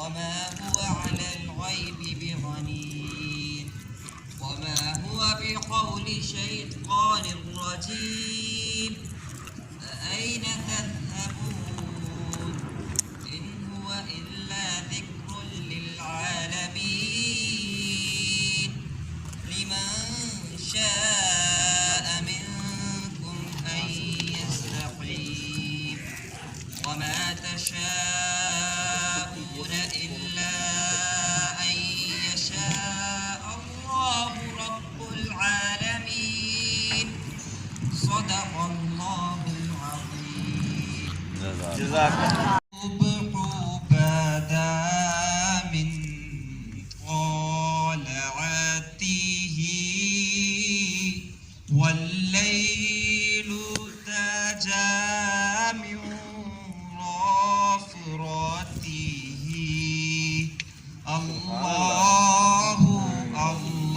وما هو على الغيب بضنين وما هو بقول شيطان رجيم فأين تذهبون إن هو إلا ذكر للعالمين لمن شاء منكم أن يستقيم وما تشاءون إلا أن يشاء الله رب العالمين صدق الله العظيم. جزاك الله. والليل تجا من رافرته الله الله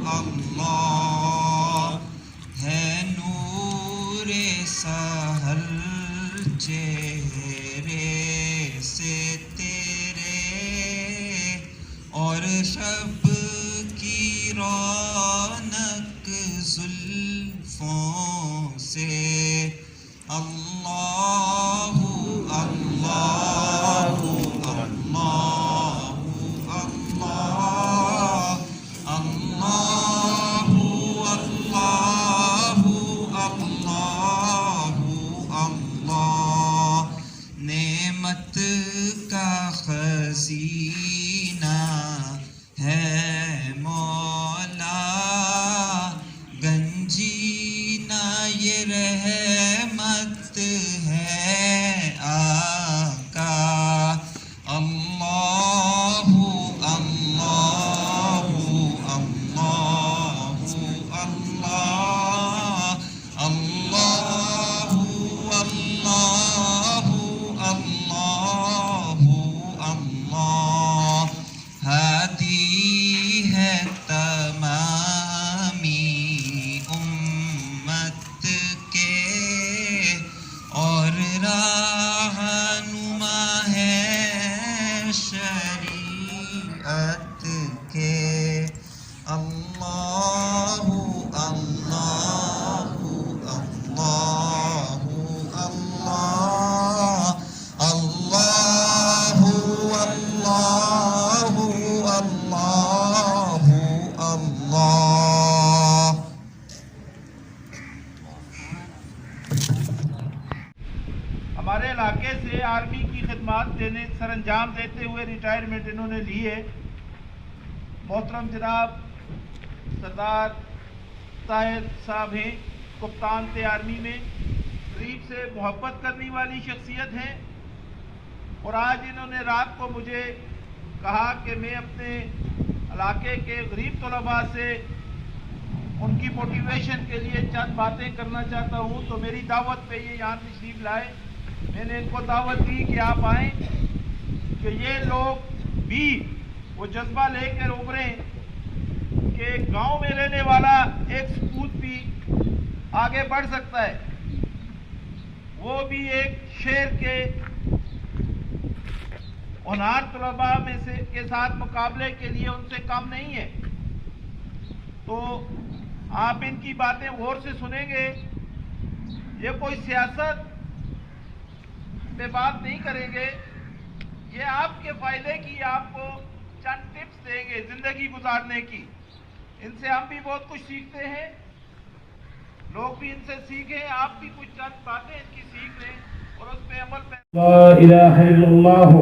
اللہ ہے نور سحر چہرے سے تیرے اور شب کی رونق زلفوں سے اللہ اللہ اللہ اللہ اللہ اللہ نعمت کا خزینہ ہے مولا گنجینہ یہ رحمت ہے آقا اللہ اللہ اللہ اللہ اللہ اللہ اللہ اللہ ہادی ہے تمامی امت کے اور رہنما ہے شریعت کے اللہ اللہ اللہ اللہ اللہ اللہ اللہ ہمارے علاقے سے آرمی کی خدمات دینے سر انجام دیتے ہوئے ریٹائرمنٹ انہوں نے لی ہے محترم جناب سردار طاہر صاحب ہیں کپتان تھے آرمی میں غریب سے محبت کرنے والی شخصیت ہیں اور آج انہوں نے رات کو مجھے کہا کہ میں اپنے علاقے کے غریب طلباء سے ان کی موٹیویشن کے لیے چند باتیں کرنا چاہتا ہوں تو میری دعوت پہ یہ یہاں تشریف لائے میں نے ان کو دعوت دی کہ آپ آئیں کہ یہ لوگ بھی وہ جذبہ لے کر ابھریں کہ گاؤں میں رہنے والا ایک سپوت بھی آگے بڑھ سکتا ہے وہ بھی ایک شہر کے ہونہار طلباء میں سے کے ساتھ مقابلے کے لیے ان سے کم نہیں ہے تو آپ ان کی باتیں غور سے سنیں گے یہ کوئی سیاست پہ بات نہیں کریں گے یہ آپ کے فائدے کی آپ کو چند ٹپس دیں گے زندگی گزارنے کی ان سے ہم بھی بہت کچھ سیکھتے ہیں لوگ بھی ان سے سیکھیں آپ بھی کچھ چند باتیں ان کی سیکھ لیں اور اس پہ عمل میں لا الہ الا اللہ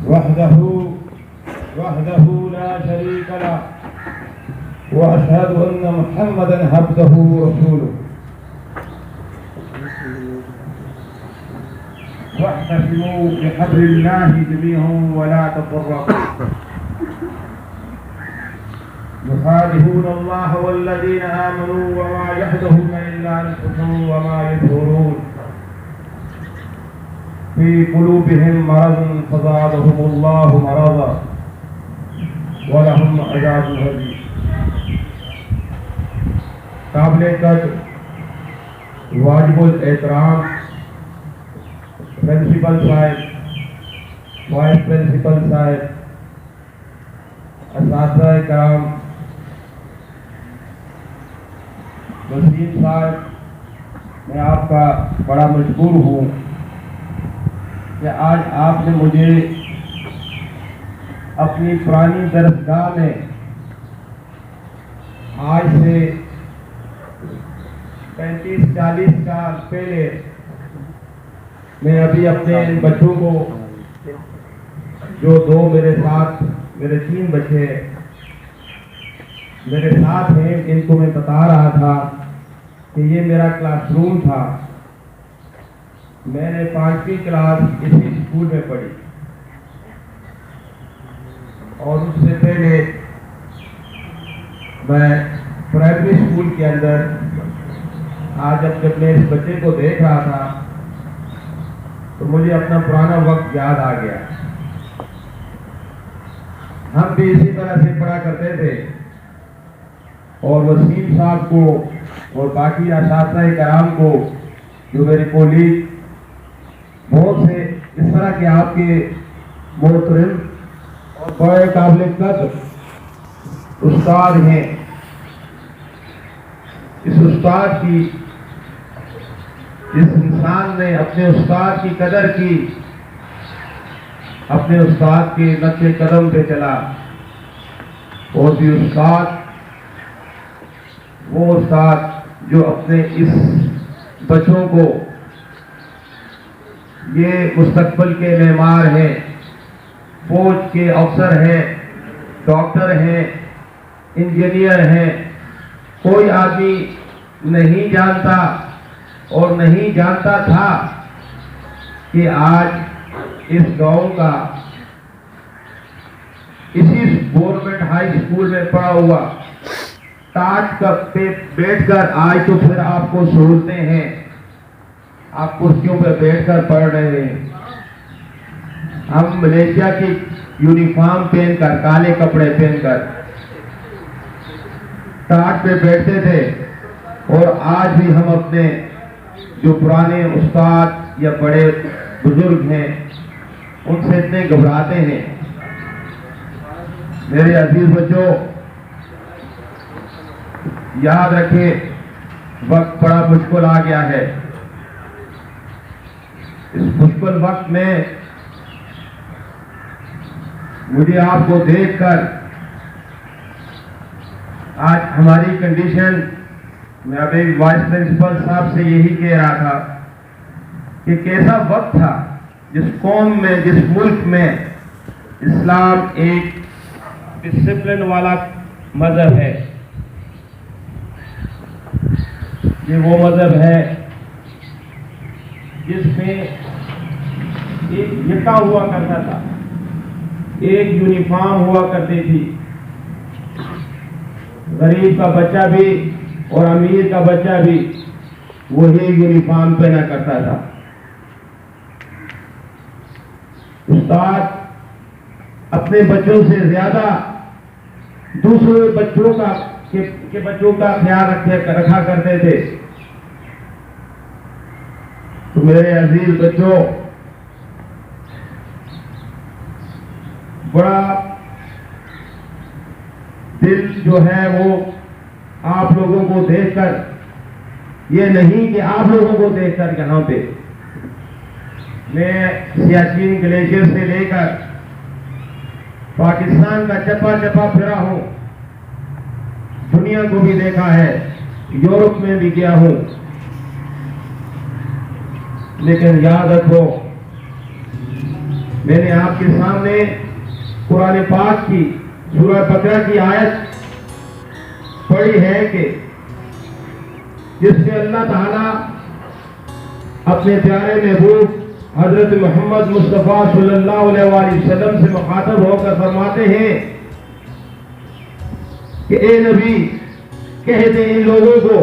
وحدہ لا شریک لہ واشہد ان محمدا عبدہ ورسولہ واعتصموا بحبل اللہ جميعا ولا تفرقوا يخادعون الله والذين آمنوا وما يهدهم إلا أنفسهم وما يشعرون في قلوبهم مرض فزادهم الله مرضا ولهم عذاب غلیظ۔ قابل قدر واجب الاحترام پرنسپل صاحب، وائس پرنسپل صاحب، اساتذہ کرام، وسیم صاحب، میں آپ کا بڑا مشکور ہوں کہ آج آپ نے مجھے اپنی پرانی درسگاہ میں آج سے 35-40 سال پہلے میں ابھی اپنے ان بچوں کو جو دو میرے ساتھ، میرے 3 بچے میرے ساتھ ہیں، ان کو میں بتا رہا تھا کہ یہ میرا کلاس روم تھا۔ میں نے 5ویں کلاس اسی اسکول میں پڑھی اور اس سے پہلے میں پرائمری اسکول کے اندر، آج جب میں اس بچے کو دیکھ رہا تھا تو مجھے اپنا پرانا وقت یاد آ گیا۔ ہم بھی اسی طرح سے پڑھا کرتے تھے اور وسیم صاحب کو اور باقی اساتذہ کرام کو، جو میرے کولیگ بہت سے اس طرح کے آپ کے محترم اور بڑے قابل قدر استاد ہیں، اس استاد کی، جس انسان نے اپنے استاد کی قدر کی، اپنے استاد کے نقش قدم پہ چلا، اور بھی استاد، وہ استاد جو اپنے اس بچوں کو، یہ مستقبل کے معمار ہیں، فوج کے افسر ہیں، ڈاکٹر ہیں، انجینئر ہیں، کوئی آدمی نہیں جانتا اور نہیں جانتا تھا کہ آج اس گاؤں کا، اسی گورنمنٹ ہائی اسکول میں پڑھا ہوا، ٹاٹ پہ بیٹھ کر، آج تو پھر آپ کو سہولتیں ہیں، آپ کرسیوں پہ بیٹھ کر پڑھ رہے ہیں۔ ہم ملیشیا کی یونیفارم پہن کر، کالے کپڑے پہن کر ٹاٹ پہ بیٹھتے تھے، اور آج بھی ہم اپنے جو پرانے استاد یا بڑے بزرگ ہیں ان سے اتنے گھبراتے ہیں۔ میرے عزیز بچوں، یاد رکھیں، وقت بڑا مشکل آ گیا ہے۔ اس مشکل وقت میں مجھے آپ کو دیکھ کر، آج ہماری کنڈیشن، میں ابھی وائس پرنسپل صاحب سے یہی کہہ رہا تھا کہ کیسا وقت تھا جس قوم میں، جس ملک میں اسلام ایک ڈسپلن والا مذہب ہے۔ یہ وہ مذہب ہے جس میں ایک یکا ہوا کرتا تھا، ایک یونیفارم ہوا کرتی تھی، غریب کا بچہ بھی اور امیر کا بچہ بھی وہی یونیفارم پہنا کرتا تھا۔ استاد اپنے بچوں سے زیادہ دوسرے بچوں کا خیال رکھا کرتے تھے۔ تو میرے عزیز بچوں، بڑا دل جو ہے وہ آپ لوگوں کو دیکھ کر، یہ نہیں کہ آپ لوگوں کو دیکھ کر یہاں پہ میں سیاچین گلیشیئر سے لے کر پاکستان کا چپا چپا پھرا ہوں، دنیا کو بھی دیکھا ہے، یورپ میں بھی گیا ہوں، لیکن یاد رکھو، میں نے آپ کے سامنے قرآن پاک کی سورہ بقرہ کی آیت پڑھی ہے کہ جس میں اللہ تعالیٰ اپنے پیارے محبوب حضرت محمد مصطفیٰ صلی اللہ علیہ وآلہ وسلم سے مخاطب ہو کر فرماتے ہیں کہ اے نبی، کہہ دیں ان لوگوں کو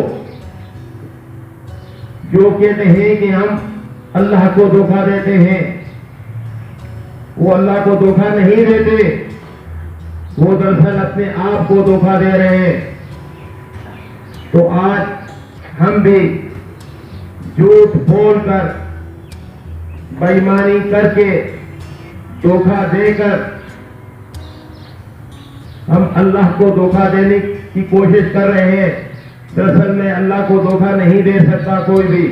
جو کہتے ہیں کہ ہم اللہ کو دھوکہ دیتے ہیں، وہ اللہ کو دھوکہ نہیں دیتے، وہ دراصل اپنے آپ کو دھوکہ دے رہے ہیں۔ تو آج ہم بھی جھوٹ بول کر، بے ایمانی کر کے، دھوکہ دے کر ہم اللہ کو دھوکہ دینے کی کوشش کر رہے ہیں۔ دراصل میں اللہ کو دھوکہ نہیں دے سکتا کوئی بھی۔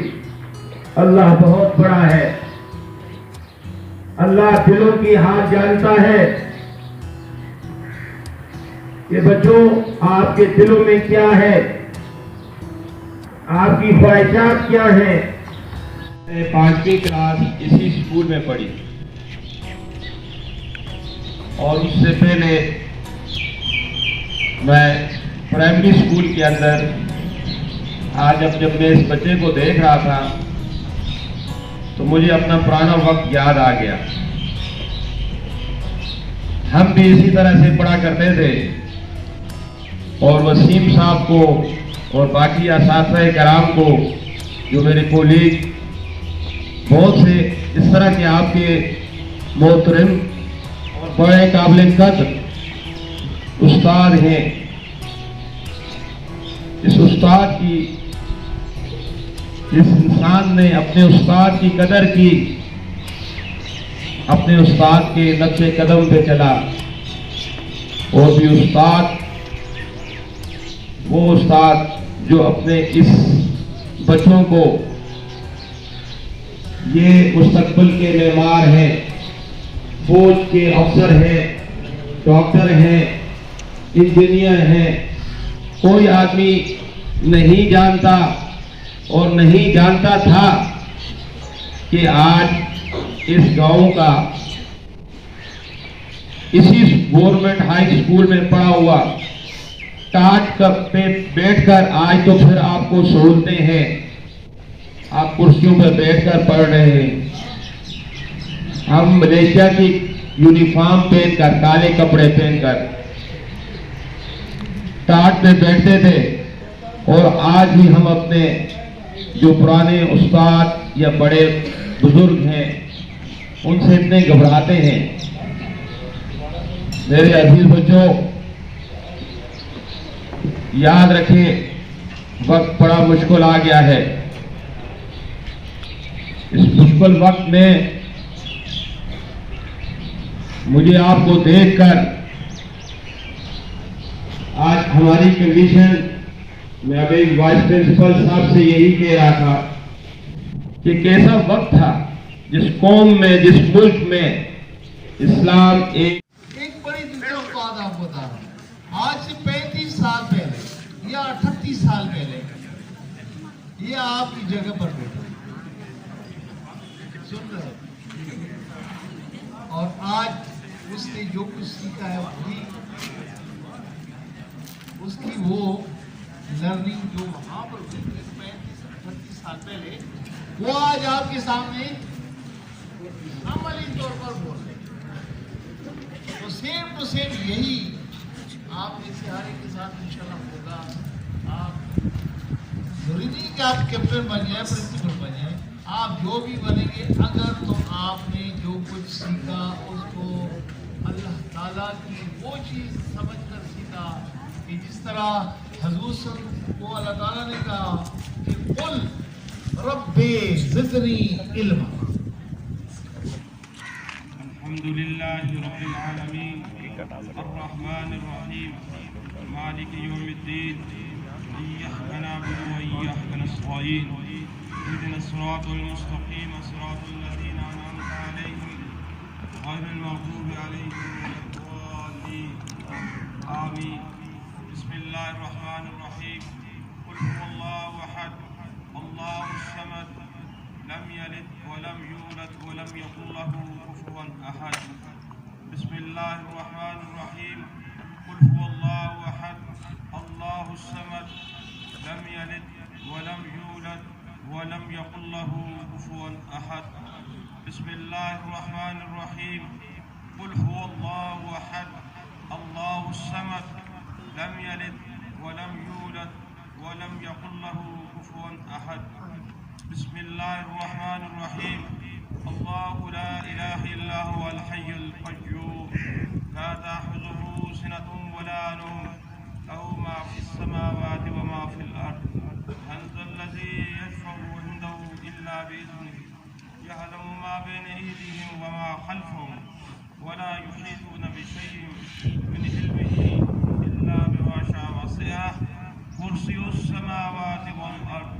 اللہ بہت بڑا ہے۔ اللہ دلوں کی حال جانتا ہے کہ بچوں آپ کے دلوں میں کیا ہے، آپ کی خواہشات کیا ہیں۔ میں نے 5ویں کلاس اسی اسکول میں پڑھی، اور اس سے پہلے میں پرائمری اسکول کے اندر، آج اب جب میں اس بچے کو دیکھ رہا تھا تو مجھے اپنا پرانا وقت یاد آ گیا۔ ہم بھی اسی طرح سے پڑھا کرتے تھے، اور وسیم صاحب کو اور باقی اساتذہ کرام کو، جو میرے کولیگ، بہت سے اس طرح کے آپ کے محترم اور بڑے قابل قدر استاد ہیں، اس استاد کی، جس انسان نے اپنے استاد کی قدر کی، اپنے استاد کے نقش قدم پہ چلا، اور بھی استاد، وہ استاد جو اپنے اس بچوں کو، یہ مستقبل کے معمار ہیں، فوج کے افسر ہیں، ڈاکٹر ہیں، انجینئر ہیں، کوئی آدمی نہیں جانتا اور نہیں جانتا تھا کہ آج اس گاؤں کا، اسی گورنمنٹ ہائی اسکول میں پڑھا ہوا، ٹاٹ پہ بیٹھ کر آج تو پھر آپ کو سہولتیں ہیں، آپ کرسیوں پر بیٹھ کر پڑھ رہے ہیں۔ ہم ملیشیا کی یونیفارم پہن کر، کالے کپڑے پہن کر ٹاٹ پہ بیٹھتے تھے، اور آج بھی ہم اپنے جو پرانے استاد یا بڑے بزرگ ہیں ان سے اتنے گھبراتے ہیں۔ میرے عزیز بچوں، یاد رکھیں، وقت بڑا مشکل آ گیا ہے۔ اس مشکل وقت میں مجھے آپ کو دیکھ کر، آج ہماری کنڈیشن، میں اب ایک وائس پرنسپل صاحب سے یہی کہہ رہا تھا کہ کیسا وقت تھا جس قوم میں، جس ملک میں اسلام ایک بڑی دلچسپ بات آپ کو بتا رہا ہوں۔ آج سے 35 سال پہلے یا 38 سال پہلے یہ آپ کی جگہ پر بیٹھا سن رہے، اور آج اس نے جو کچھ سیکھا ہے وہی اس کی وہ لرننگ جو وہاں پر ہوئی 35-38 سال پہلے، وہ آج آپ کے سامنے عملی طور پر بول رہے ہیں۔ تو سیم ٹو سیم یہی آپ میں سے ہر ایک کے ساتھ انشاءاللہ ہوگا۔ آپ ضروری نہیں کہ آپ کیپٹن بن جائیں، پرنسپل بن جائیں، آپ جو بھی بنیں گے، اگر تو آپ نے جو کچھ سیکھا اس کو اللہ تعالیٰ کی وہ چیز سمجھ کر سیکھا کہ جس طرح حضور صلی اللہ علیہ وسلم کو اللہ تعالیٰ نے کہا کہ قل رب زدنی علما۔ الحمدللہ رب العالمین الرحمن الرحیم مالک یوم الدین ایاک نعبد و ایاک نستعین اهدنا الصراط المستقیم صراط الذین انعمت علیہم غیر المغضوب علیہم ولا الضالین آمین۔ بسم اللہ الرحمن الرحیم قل هو اللہ احد اللہ الصمد لم يلد ولم يولد ولم يكن له كفوا احد۔ بسم الله الرحمن الرحيم قل هو الله احد الله الصمد لم يلد ولم يولد ولم يكن له كفوا احد۔ بسم الله الرحمن الرحيم قل هو الله احد الله الصمد لم يلد ولم يولد ولم يكن له كفوا احد۔ بسم الله الرحمن الرحيم الله لا إله إلا هو الحي القيوم لا تأخذه سنة ولا نوم له ما في السماوات وما في الأرض من ذا الذي يشفع عنده إلا بإذنه يعلم ما بين أيديهم وما خلفهم ولا يحيطون بشيء من علمه إلا بما شاء وسع كرسي السماوات والأرض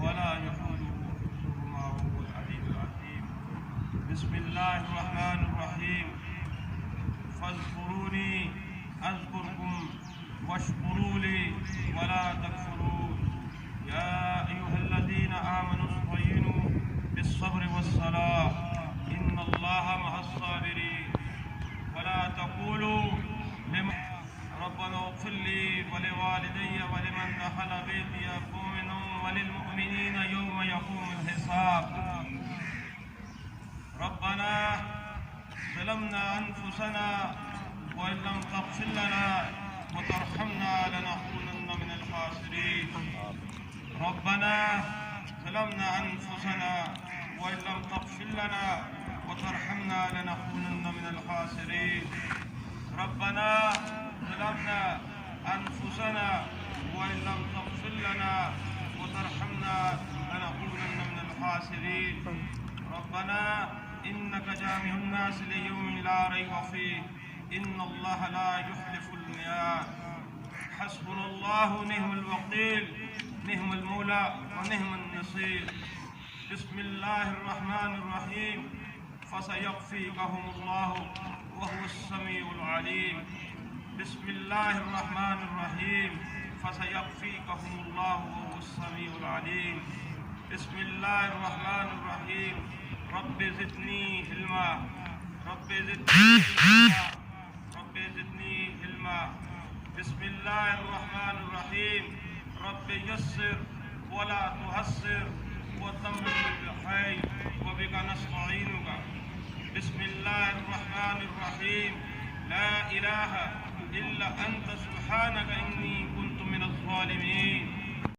ولا يحوله حفظهما وهو العلي العظيم. بسم الله الرحمن الرحيم. فاذكروني أذكركم واشكروا لي ولا تكفرون. يا أيها الذين آمنوا استعينوا بالصبر والصلاة إن الله مع الصابرين. ولا تقولوا لمن ربنا اغفر لي ولوالدي ولمن دخل بيتي مؤمنا وللمؤمنين يوم يقوم الحساب. ربنا ظلمنا أنفسنا وإن لم تغفر لنا وترحمنا لنكونن من الخاسرين. ربنا ظلمنا أنفسنا وإن لم تغفر لنا وترحمنا لنكونن من الخاسرين. ربنا ظلمنا أنفسنا وإن لم تغفر لنا وترحمنا لنكونن من الخاسرين. ربنا إنك جامع الناس ليوم لا ريب فيه إن الله لا يخلف الميعاد. حسبنا الله ونعم الوكيل نعم المولى ونعم النصير. بسم الله الرحمن الرحيم. فسيكفيكهم الله وهو السميع العليم. بسم الله الرحمن الرحيم. فسيكفيكهم الله وهو السميع العليم. بسم الله الرحمن الرحيم. رب زدني علما رب زدني علما رب زدني علما. بسم الله الرحمن الرحيم. رب يسر ولا تعسر وتمم بالخير وبك نستعينك. بسم الله الرحمن الرحيم. لا إله إلا أنت سبحانك إني كنت من الظالمين.